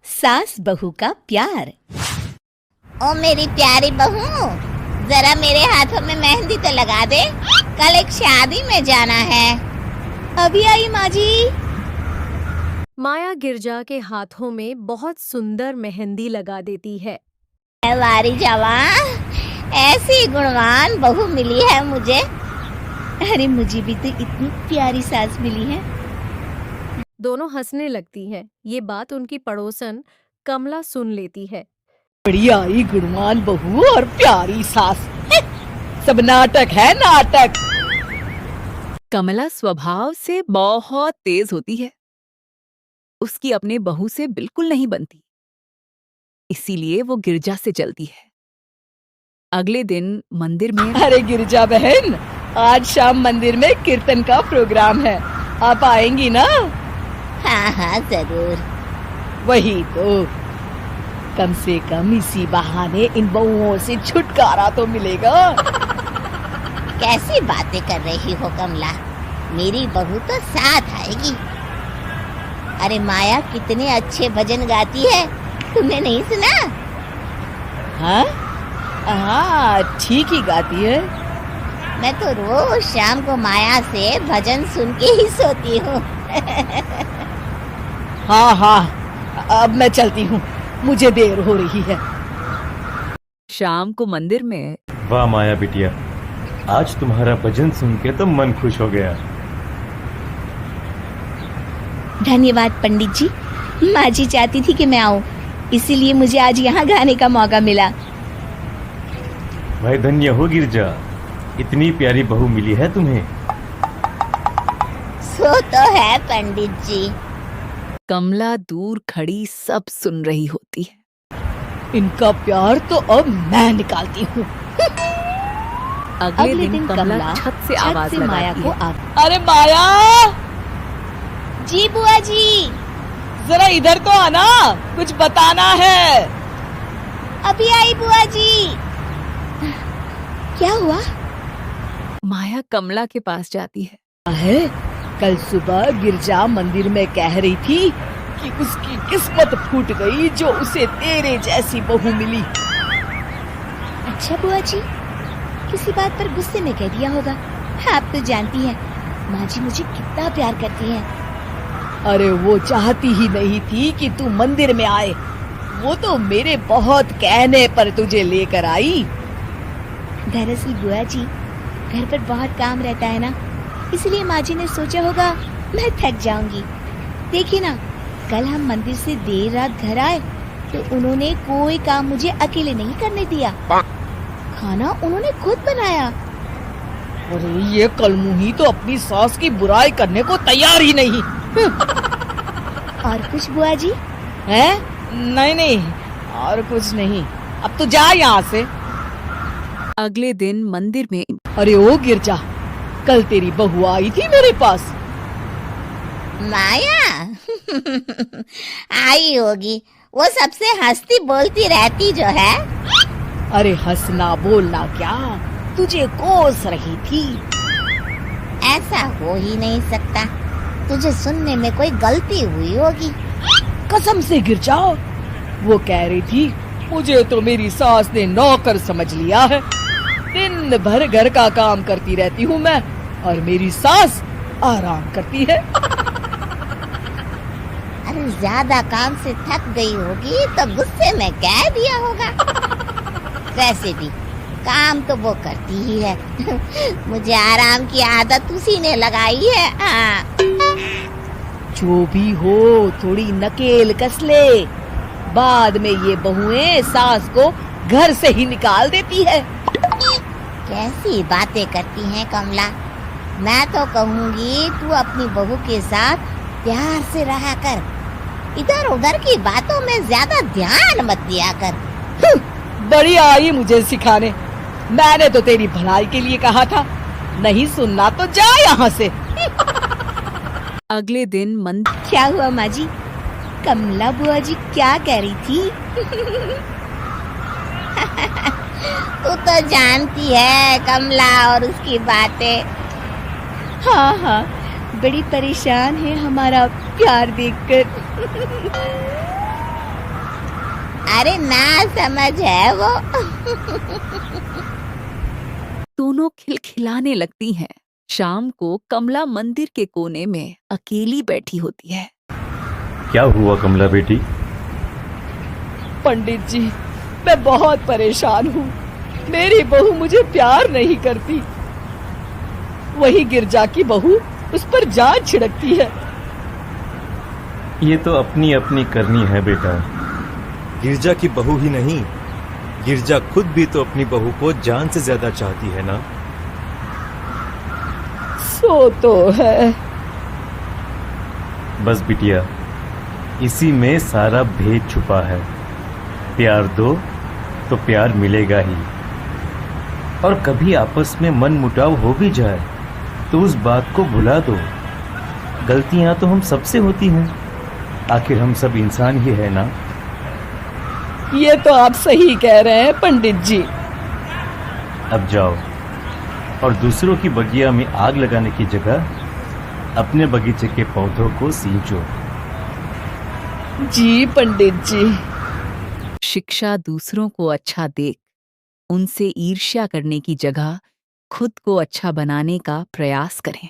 सास बहू का प्यार। ओ मेरी प्यारी बहू, जरा मेरे हाथों में मेहंदी तो लगा दे, कल एक शादी में जाना है। अभी आई माँ जी। माया गिरजा के हाथों में बहुत सुंदर मेहंदी लगा देती है। वारी जवान, ऐसी गुणवान बहू मिली है मुझे। अरे मुझे भी तो इतनी प्यारी सास मिली है। दोनों हंसने लगती हैं। ये बात उनकी पड़ोसन कमला सुन लेती है। बड़ी आई गुणवान बहू और प्यारी सास, सब नाटक है नाटक। कमला स्वभाव से बहुत तेज होती है, उसकी अपने बहू से बिल्कुल नहीं बनती, इसीलिए वो गिरजा से चलती है। अगले दिन मंदिर में अरे गिरजा बहन, आज शाम मंदिर में कीर्तन का प्रोग्राम है, आप आएंगी ना? हाँ हाँ जरूर। वही तो, कम से कम इसी बहाने इन बहुओं से छुटकारा तो मिलेगा। कैसी बातें कर रही हो कमला, मेरी बहू तो साथ आएगी। अरे माया कितने अच्छे भजन गाती है, तुमने नहीं सुना? हाँ हाँ, ठीक ही गाती है। मैं तो रोज शाम को माया से भजन सुन के ही सोती हूँ। हाँ हाँ, अब मैं चलती हूँ, मुझे देर हो रही है। शाम को मंदिर में वाह माया बिटिया, आज तुम्हारा भजन सुन के तो मन खुश हो गया। धन्यवाद पंडित जी, माँ जी चाहती थी कि मैं आऊँ, इसीलिए मुझे आज यहाँ गाने का मौका मिला। भाई धन्य हो गिरजा, इतनी प्यारी बहू मिली है तुम्हें। सो तो है पंडित जी। कमला दूर खड़ी सब सुन रही होती है। इनका प्यार तो अब मैं निकालती हूँ। अगले दिन कमला छत से आवाज माया लगाती को है। अरे माया, जी बुआ जी। जरा इधर तो आना, कुछ बताना है। अभी आई बुआ जी। क्या हुआ? माया कमला के पास जाती है। कल सुबह गिरजा मंदिर में कह रही थी कि उसकी किस्मत फूट गई जो उसे तेरे जैसी बहू मिली। अच्छा बुआ जी, किसी बात पर गुस्से में कह दिया होगा। आप तो जानती हैं माँ जी मुझे कितना प्यार करती हैं। अरे वो चाहती ही नहीं थी कि तू मंदिर में आए, वो तो मेरे बहुत कहने पर तुझे लेकर आई। दरअसल बुआ जी, घर पर बहुत काम रहता है ना, इसलिए माँ जी ने सोचा होगा मैं थक जाऊंगी। देखिए ना, कल हम मंदिर से देर रात घर आए तो उन्होंने कोई काम मुझे अकेले नहीं करने दिया। खाना उन्होंने खुद बनाया। अरे ये कलमुही तो अपनी सास की बुराई करने को तैयार ही नहीं। और कुछ बुआ जी? है? नहीं नहीं, और कुछ नहीं, अब तो जा यहाँ से। अगले दिन मंदिर में अरे ओ गिरजा, कल तेरी बहू आई थी मेरे पास। माया आई होगी, वो सबसे हंसती बोलती रहती जो है। अरे हंसना बोलना क्या, तुझे कोस रही थी। ऐसा हो ही नहीं सकता, तुझे सुनने में कोई गलती हुई होगी। कसम से गिरजा, वो कह रही थी मुझे तो मेरी सास ने नौकर समझ लिया है। दिन भर घर का काम करती रहती हूँ मैं, और मेरी सास आराम करती है। अरे ज्यादा काम से थक गई होगी तो गुस्से में कह दिया होगा। वैसे भी काम तो वो करती ही है। मुझे आराम की आदत उसी ने लगाई है। हाँ। जो भी हो, थोड़ी नकेल कस ले, बाद में ये बहुएं सास को घर से ही निकाल देती है। कैसी बातें करती हैं कमला, मैं तो कहूँगी तू अपनी बहू के साथ प्यार से रहा कर, इधर उधर की बातों में ज्यादा ध्यान मत दिया कर। बड़ी आई मुझे सिखाने, मैंने तो तेरी भलाई के लिए कहा था, नहीं सुनना तो जा यहाँ से। अगले दिन मंदिर क्या हुआ माँ जी? कमला बुआ जी क्या कह रही थी? तू तो जानती है कमला और उसकी बातें। हाँ हाँ, बड़ी परेशान है हमारा प्यार देखकर। अरे ना समझ है वो। दोनों खिलखिलाने लगती हैं। शाम को कमला मंदिर के कोने में अकेली बैठी होती है। क्या हुआ कमला बेटी? पंडित जी, मैं बहुत परेशान हूँ। मेरी बहू मुझे प्यार नहीं करती। वही गिरजा की बहू उस पर जान छिड़कती है। ये तो अपनी अपनी करनी है बेटा। गिरजा की बहू ही नहीं, गिरजा खुद भी तो अपनी बहू को जान से ज्यादा चाहती है ना। सो तो है। बस बिटिया, इसी में सारा भेद छुपा है। प्यार दो तो प्यार मिलेगा ही। और कभी आपस में मन मुटाव हो भी जाए तो उस बात को भुला दो। गलतियां तो हम सबसे होती हैं, आखिर हम सब इंसान ही है ना। ये तो आप सही कह रहे हैं पंडित जी। अब जाओ और दूसरों की बगिया में आग लगाने की जगह अपने बगीचे के पौधों को सींचो। जी पंडित जी। शिक्षा दूसरों को अच्छा देख उनसे ईर्ष्या करने की जगह खुद को अच्छा बनाने का प्रयास करें।